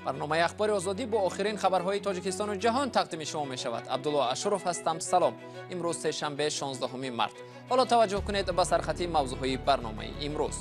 برنامه اخبار آزادی با آخرین خبرهای تاجیکستان و جهان تقدیم شما می شود. عبدالله اشرف هستم. سلام. امروز سه‌شنبه 16 مارس. حالا توجه کنید به سرخطی موضوعهای برنامه امروز.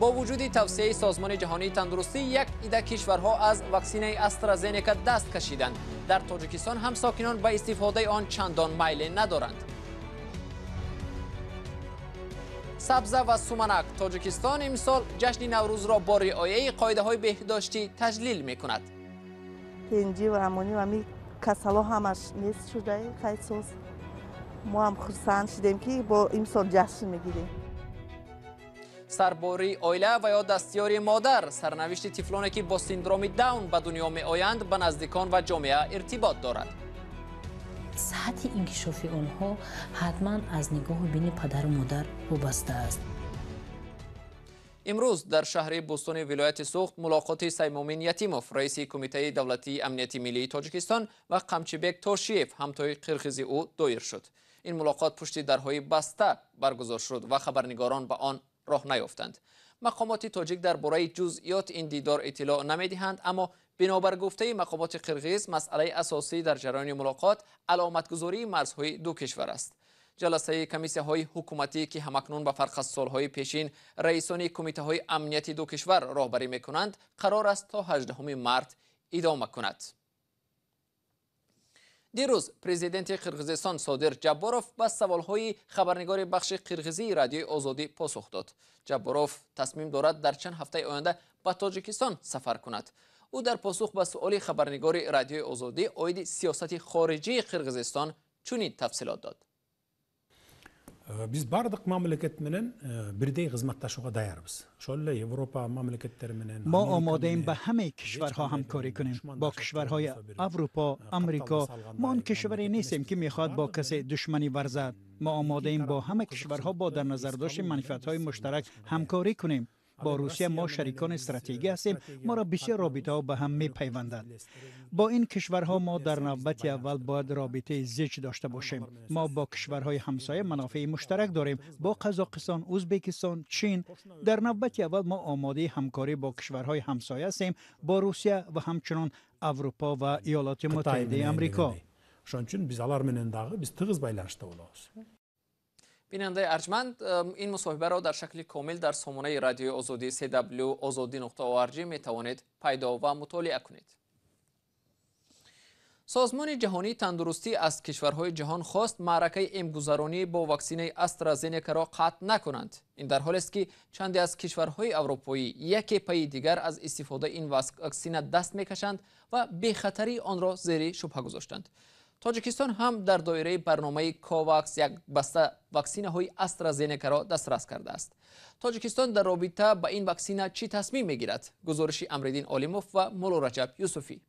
با وجود توصیه سازمان جهانی تندرستی، یک عده کشورها از واکسن استرازنیکا دست کشیدند. در تاجیکستان هم ساکنان به استفاده آن چندان میل ندارند. سبزه و سومنک. تاجیکستان امسال جشن نوروز را با رعایت قاعده‌های بهداشتی تجلیل می‌کند. پنجی و امونی و می کسلا همش نیست شده. خیلی سوز ما هم خرسند شدیم که با امسال جشن میگیریم. سرباری عائله و یا دستیاری مادر، سرنوشت طفلانی که با سندروم داون به دنیا می آیند به نزدیکان و جامعه ارتباط دارد. سطح انکشاف آنها حتما از نگاه بین پدر و مادر وابسته است. امروز در شهر بوستون ولایت سوخت ملاقات سیمومین یتیموف، رئیس کمیته دولتی امنیتی ملی تاجیکستان و قمچیبک تورشیف همتای قرقیزی او دایر شد. این ملاقات پشت درهای بسته برگزار شد و خبرنگاران به آن راه نیافتند. مقامات تاجیک درباره جزئیات این دیدار اطلاع نمیدهند، اما بنابر گفته مقامات قرقیز مسئله اساسی در جریان ملاقات علامتگذاری مرزهای دو کشور است. جلسه کمیسیه های حکومتی که همکنون به فرق از سالهای پیشین رئیسان کمیته های امنیتی دو کشور راهبری میکنند قرار است تا 18 مارس ادامه کند. دیروز پرزیدنت قرقیزستان صادر جباروف به سوالهای خبرنگار بخش قرقیزی رادیوی آزادی پاسخ داد. جباروف تصمیم دارد در چند هفته آینده به تاجیکستان سفر کند. او در پاسخ به سؤال خبرنگار رادیوی آزادی عاید سیاست خارجی قرقیزستان چنین تفصیلات داد. Biz bardıq mamlaketmenen birday xizmatlaşığa dayarız. Şolle Avrupa mamlaketlermenen ما آماده ایم به همه کشورها همکاری کنیم. با کشورهای اروپا، امریکا. ما آن کشوری نیستیم که میخواد با کسی دشمنی ورزد. ما آماده ایم با همه کشورها با در نظر داشت منفعت‌های مشترک همکاری کنیم. با روسیه ما شریکان استراتژیکی هستیم. ما را بسیار رابطه‌ها به هم می‌پیوندد. با این کشورها ما در نوبت اول باید رابطه زیچ داشته باشیم. ما با کشورهای همسایه منافع مشترک داریم. با قزاقستان، ازبکستان، چین. در نوبت اول ما آماده همکاری با کشورهای همسایه هستیم، با روسیه و همچنان اروپا و ایالات متحده آمریکا. Şonçun biz alar menen dağı biz tığız baylanışda olağız. بیننده ارجمند، این مصاحبه را در شکل کامل در سامانه رادیو آزادی www.azadi.org می توانید پیدا و مطالعه کنید. سازمان جهانی تندرستی از کشورهای جهان خواست معرکه امگذرانی با واکسن استرازنیکا را قطع نکنند. این در حالی است که چندی از کشورهای اروپایی یکی پی دیگر از استفاده این واکسن دست میکشند و بی‌خطری آن را زیر شبهه گذاشتند. تاجیکستان هم در دایره برنامه کوواکس یک بسته واکسن های استرازنیکا را دسترس کرده است. تاجیکستان در رابطه با این واکسن چی تصمیم میگیرد؟ گزارش امرالدین عالموف و مولا رجب یوسفی.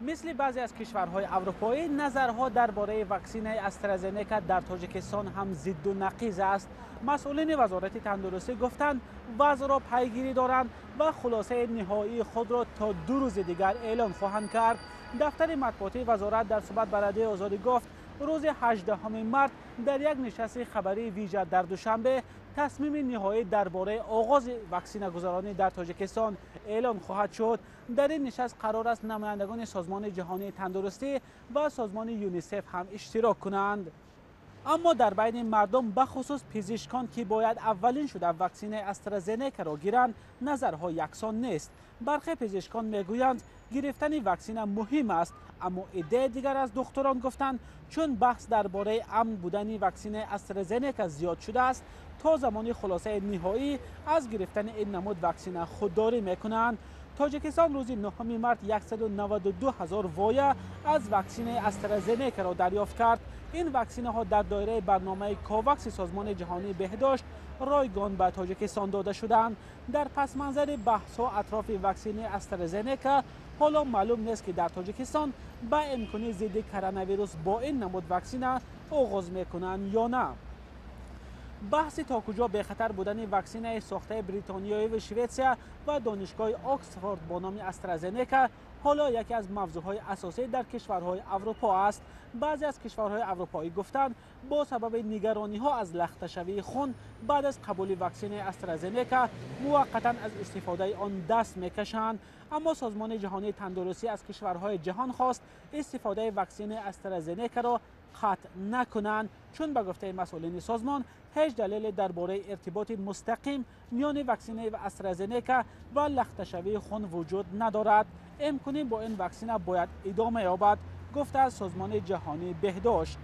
مثل بعضی از کشورهای اروپایی، نظرها درباره واکسن استرازنیکا در تاجیکستان هم ضد و نقیض است. مسئولین وزارت تندرستی گفتند وضع را پیگیری دارند و خلاصه نهایی خود را تا 2 روز دیگر اعلام خواهند کرد. دفتر مطبوعاتی وزارت در صحبت با رادیوی آزادی گفت روز 18 مارس در یک نشست خبری ویژه در دوشنبه تصمیم نهایی درباره آغاز واکسن گذرانی در تاجیکستان اعلام خواهد شد. در این نشست قرار است نمایندگان سازمان جهانی تندرستی و سازمان یونیسف هم اشتراک کنند. اما در بین مردم بخصوص پزشکان که باید اولین شده واکسن استرازنیکا را گیرند نظرها یکسان نیست. برخی پزشکان میگویند گرفتن واکسن مهم است، اما ایده دیگر از دکتران گفتند چون بحث درباره امن بودن واکسن استرازنیکا زیاد شده است تا زمان خلاصه نهایی از گرفتن این نمود واکسن خودداری میکنند. تاجیکستان روز 9 مارس 192,000 وایه از واکسن استرازنیکا را دریافت کرد. این واکسن ها در دایره برنامه کوواکس سازمان جهانی بهداشت رایگان به تاجیکستان داده شدند. در پس منظر بحث ها اطراف واکسن استرازنیکا حالا معلوم نیست که در تاجیکستان با امکان ضد کرونا ویروس با این نمود واکسن آغاز میکنند یا نه. بحث تا کجا به خطر بودن واکسن ساخته بریتانیایی و شویتسیا و دانشگاه آکسفورد با نام استرازنیکا حالا یکی از موضوعهای اساسی در کشورهای اروپا است. بعضی از کشورهای اروپایی گفتند با سبب نگرانی‌ها از لخته‌شوی خون بعد از قبول واکسن استرازنکا موقتاً از استفاده آن دست می‌کشند، اما سازمان جهانی تندرستی از کشورهای جهان خواست استفاده واکسن استرازنکا را قطع نکنند، چون به گفته مسئولین سازمان هیچ دلیل درباره ارتباط مستقیم میان واکسن و استرازنکا و لخته‌شوی خون وجود ندارد. امکانی با این واکسن باید ادامه یابد، گفته از سازمان جهانی بهداشت.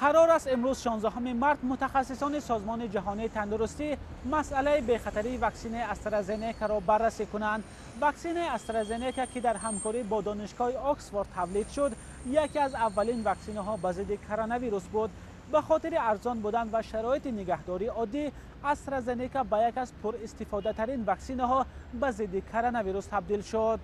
قرار است امروز 16 مارس متخصصان سازمان جهانی تندرستی مسئله بی‌خطری واکسن استرازنکا را بررسی کنند. واکسن استرازنکا که در همکاری با دانشگاه آکسفورد تولید شد، یکی از اولین واکسن ها به ضد کرونا ویروس بود. به خاطر ارزان بودن و شرایط نگهداری عادی، استرازنکا به یک از پر استفاده ترین واکسن ها به ضد کرونا ویروس تبدیل شد.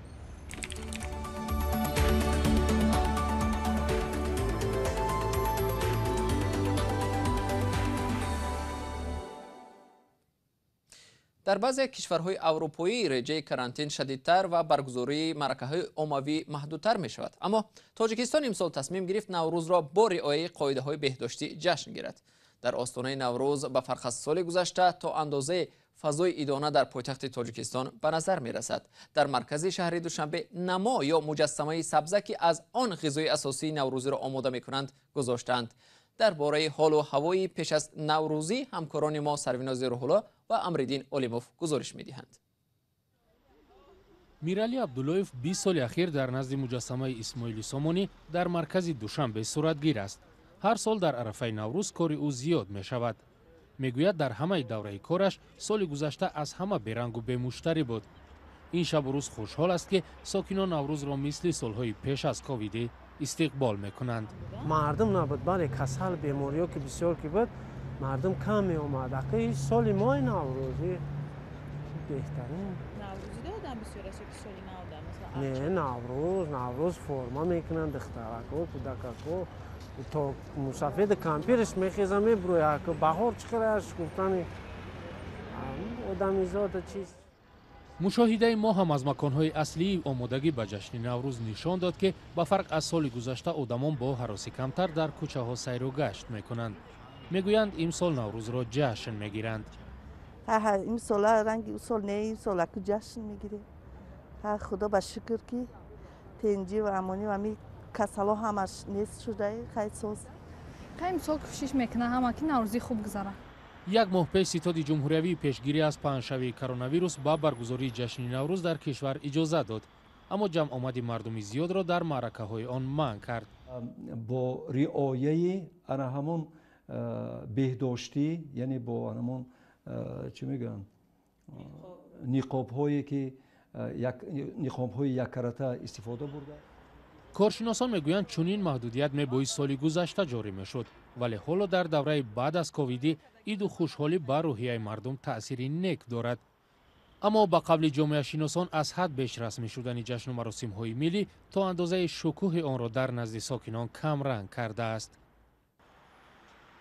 در بعضی کشورهای اروپایی رژه کرانتین شدیدتر و برگزاری معرکه‌های عمومی محدودتر می شود. اما تاجیکستان امسال تصمیم گرفت نوروز را با رعایت قاعده‌های بهداشتی جشن گیرد. در آستانه نوروز به فرق از سال گذشته تا اندازه فضای ایدانه در پایتخت تاجیکستان به نظر می رسد. در مرکز شهر دوشنبه نما یا مجسمه سبزه که از آن غذای اساسی نوروزی را آماده می کنند گذاشتند. درباره حال و هوای پیش از نوروزی همکاران ما سرویناز روح‌الله و امرالدین اولیموف گزارش می‌دهند. میرالی عبداللهیف 20 سال اخیر در نزد مجسمه اسماعیل سامانی در مرکز دوشنبه صورتگیر است. هر سال در عرفه نوروز کار او زیاد می شود. میگوید در همه دوره کارش سال گذشته از همه بیرنگ و بی‌مشتری بود. این شب و روز خوشحال است که ساکنان نوروز را مثل سالهای پیش از کووید استقبال میکنند. مردم نبود، برای کسل بیماری‌ها که بسیار که بود مردم کم می اومد. اگه سال ماه نوروزی بهترین نوروزی دادن بسیار است که سالی نودن مثلا نه نوروز فرما میکنن دخترکو کودککو تا مسافر کمپیرش میخیزه میبروی که بهار چقدرش گفتن آدمیزاد چیز. مشاهده ما هم از مکانهای اصلی آمادگی به جشن نوروز نشان داد که به فرق از سال گذشته آدمان با هراسی کمتر در کوچه ها سیر و گشت میکنند. میگویند امسال نوروز را جشن میگیرند. این سال رنگی اصول نه، این سال که جشن میگیره. خدا با شکر که تنجی و امانی و امی کسلا همش نیست شده. خیلی سوز خیلی سال کوشش میکنه همه که نوروزی خوب گذره. یک ماه پیش ستاد جمهوریوی پیشگیری از پنه‌شوی کرونا ویروس با برگزاری جشن نوروز در کشور اجازه داد، اما جمع آمد مردم زیاد را در معرکه‌های آن منع کرد. با رعایت همون بهداشتی، یعنی با همون چی میگن نقاب‌هایی که نقاب‌های یک کرته استفاده برده. کارشناسان میگویند چنین محدودیت میباید سال گذشته جاری میشد، ولی حالا در دوره بعد از کووید عید و خوشحالی بر روحیه مردم تأثیری نیک دارد. اما با قبل جامعه شناسان از حد بیش رسمی شدن جشن و مراسم های ملی تا اندازه شکوه آن را در نزد ساکنان کم رنگ کرده است.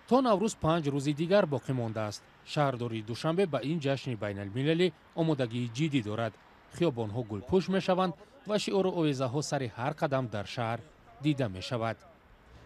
تا نوروز 5 روز دیگر باقی مانده است. شهرداری دوشنبه به این جشن بین المللی آمادگی جدی دارد. خیابان ها گل پوش می شوند و شعار و آویزه ها سر هر قدم در شهر دیده می شود.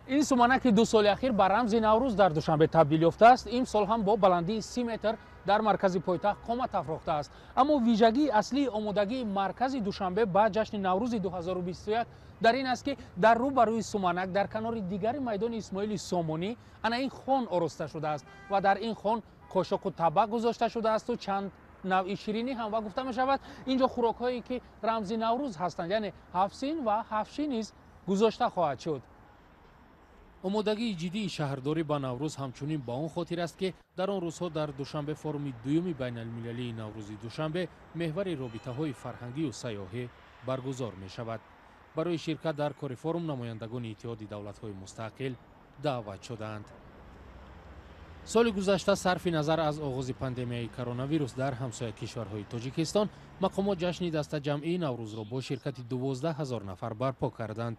این سمانه که 2 سال اخیر به رمز نوروز در دوشنبه تبدیل یافته است، این سال هم با بلندی 30 متر در مرکز پایتخت قامت افراخته است. اما ویژگی اصلی آمادگی مرکز دوشنبه به جشن نوروز 2021 در این است که در روبروی سمانک در کنار دیگر میدان اسماعیل سامانی انا این خان آراسته شده است و در این خان قاشق و طبق گذاشته شده است و چند نوع شیرینی هم و گفته می شود اینجا خوراک هایی که رمز نوروز هستند، یعنی هفسین و هفشی نیز گذاشته خواهد شد. آمادگی جدی شهرداری با نوروز همچنین با آن خاطر است که در آن روزها در دوشنبه فروم دوم بین المللی نوروزی دوشنبه محور رابطه های فرهنگی و سیاحی برگزار می شود. برای شرکت در کار فروم نمایندگان اتحاد دولت های مستقل دعوت شدند. سال گذشته صرف نظر از آغاز پاندمیای کرونا ویروس در همسایه کشورهای تاجیکستان، مقامات جشن دسته جمعی نوروز را با شرکت 12,000 نفر برپا کردند.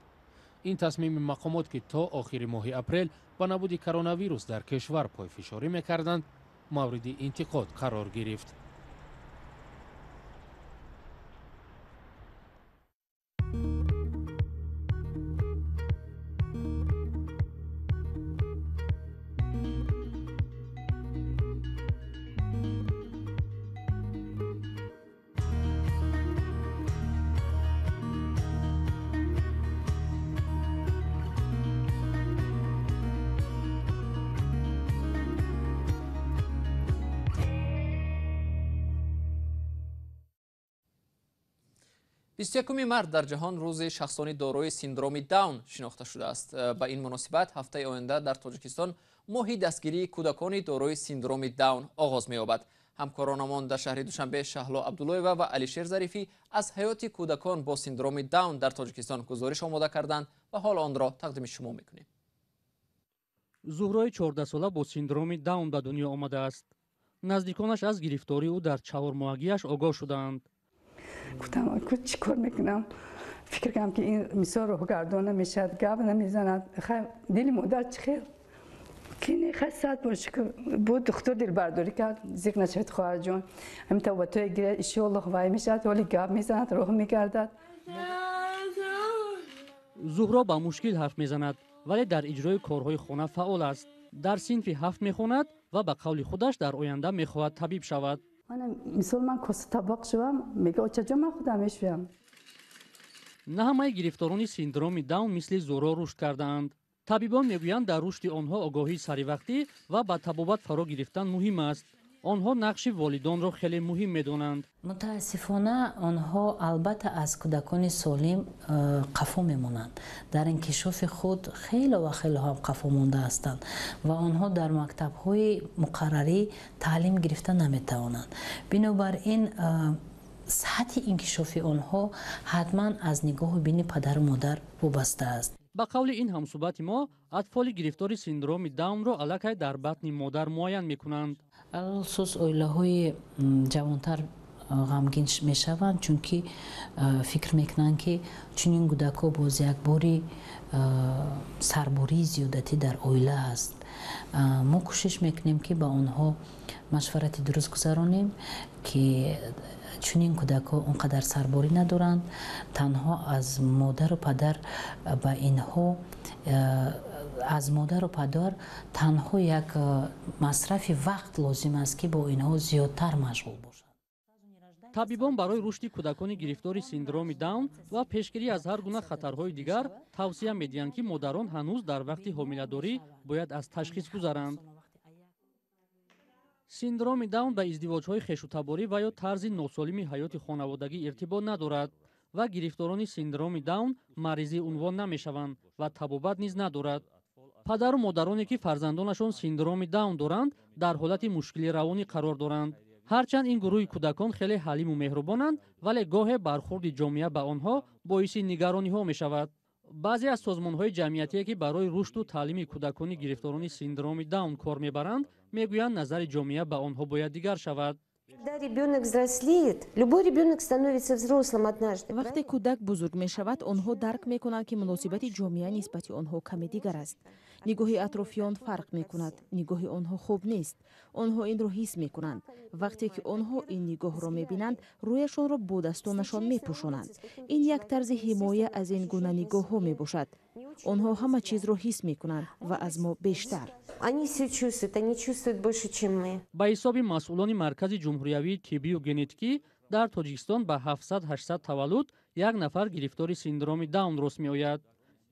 این تصمیم مقامات که تا آخر ماه اپریل با نبود کرونا ویروس در کشور پایفشاری می‌کردند، مورد انتقاد قرار گرفت. 21 март дар ҷаҳон рӯзи шахсони дорои синдроми Даун шинохта шудааст. Ба ин муносибат ҳафтаи оянда дар Тоҷикистон моҳи дастгирии кӯдакони дорои синдроми Даун оғоз меёбад. ҳамкоронамон дар шаҳри Душанбе Шаҳло Абдуллоева ва Алишер Зарифӣ аз ҳаёти кӯдакон бо синдроми Даун дар Тоҷикистон гузориш омода карданд ва ҳол онро тақдими шумо мекунем. зуҳрои 14-сола бо синдроми Даун ба дунё омадааст. наздиконаш аз гирифтории ӯ дар 4-моҳагиаш огоҳ шуданд. گفتم چی کار میکنم فکر کنم که این مثال رو گردان نمیشد گپ نمیزند دل مادر چه خیر که نخواست ساعت باشه که بود دکتر دل برداری کرد زیق نشد خواهر جان همین توبتای گیره انشالله وای میشد ولی گپ میزند راه میگردد زهرا با مشکل حرف میزند ولی در اجرای کارهای خانه فعال است. در صنف 7 میخواند و به قول خودش در آینده میخواهد طبیب شود. من کاسه طبق شوم میگه چجا من خودم میشوم. نه همه گرفتاران سیندروم داون مثل زهرا رشد کردند. طبیبان میگویند در رشد آنها آگاهی سری وقتی و با تبابت فرا گرفتن مهم است. آنها نقش والدان را خیلی مهم میدانند. متاسفانه آنها البته از کودکان سالم قفو میمونند. در انکشاف خود خیلی و خیلی هم قفو مونده هستند و آنها در مکتب‌های مقرری تعلیم گرفته نمیتوانند. بنابراین سطح انکشاف آنها حتما از نگاه بین پدر و مادر وابسته است. با قول این همصحبت ما اطفال گرفتار سیندروم داون را الکی در بطن مادر معاین میکنند. خصوص اویله‌های جوانتر غمگین میشوند چون که فکر میکنند که چنین کودک‌ها باز یک باری سرباری زیادتی در اویله است. ما کوشش میکنیم که با آنها مشورت درست گذرانیم که چنین کودک‌ها اونقدر سرباری ندارند، تنها از مادر و پدر با اینها از مادر و پدر تنها یک مصرف وقت لازم است که با اینها زیادتر مشغول باشند. طبیبان برای رشد کودکان گرفتار سیندروم داون و پیشگیری از هر گونه خطرهای دیگر توصیه می‌دهند که مادران هنوز در وقت حامله‌داری باید از تشخیص گذرند. سیندروم داون با ازدواج‌های خویشتباری و یا طرز ناسالم حیات خانوادگی ارتباط ندارد و گرفتاران سیندروم داون مریضی عنوان نمی‌شوند و طبابت نیز ندارد. پدر و مادرانی که فرزندانشان سیندروم داون دارند در حالت مشکل روانی قرار دارند. هرچند این گروه کودکان خیلی حلیم و مهربانند ولی گاه برخورد جامعه به آنها باعث نگرانی ها می شود. بعضی از سازمان‌های جمعیتی که برای رشد و تعلیم کودکان گرفتاران سیندروم داون کار می‌برند میگویند نظر جامعه به آنها باید دیگر شود. وقتی کودک بزرگ می شود آنها درک می کنند که مناسبت جامعه نسبت آنها کمی دیگر است. نگاه اطرافیان فرق می کند. نگاه آنها خوب نیست. آنها این را حس می کنند. وقتی که آنها این نگاه را می بینند رویشان را با دستانشان می پوشانند. این یک طرز حمایت از این گونه نگاه ها می باشد. آنها همه چیز را حس می کنند و از ما بیشتر. با حساب مسئولان مرکز جمهوریوی طبی و ژنتیکی در تاجیکستان به 700-800 تولد یک نفر گرفتار سیندروم داون رست می آید.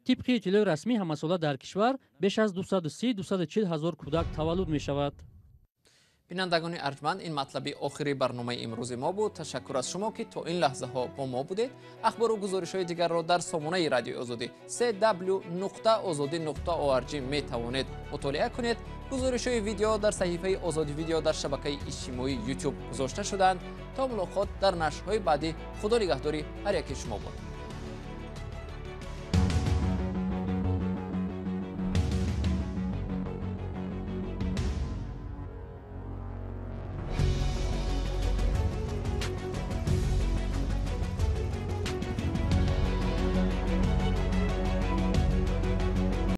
طبق اطلاع رسمی همساله در کشور بیش از 230-240 هزار کودک تولد می شود. بینندگان ارجمند این مطلبی آخری برنامه امروز ما بود. تشکر از شما که تا این لحظه ها با ما بودید. اخبار و گزارش های دیگر را در سامانه رادیو آزادی www.azadi.org می توانید مطالعه کنید. گزارش های ویدیو در صحیفه آزادی ویدیو در شبکه اجتماعی یوتیوب گذاشته شدند. تا ملاقات در نشرهای بعدی، خدا نگهداری هر یک شما بود.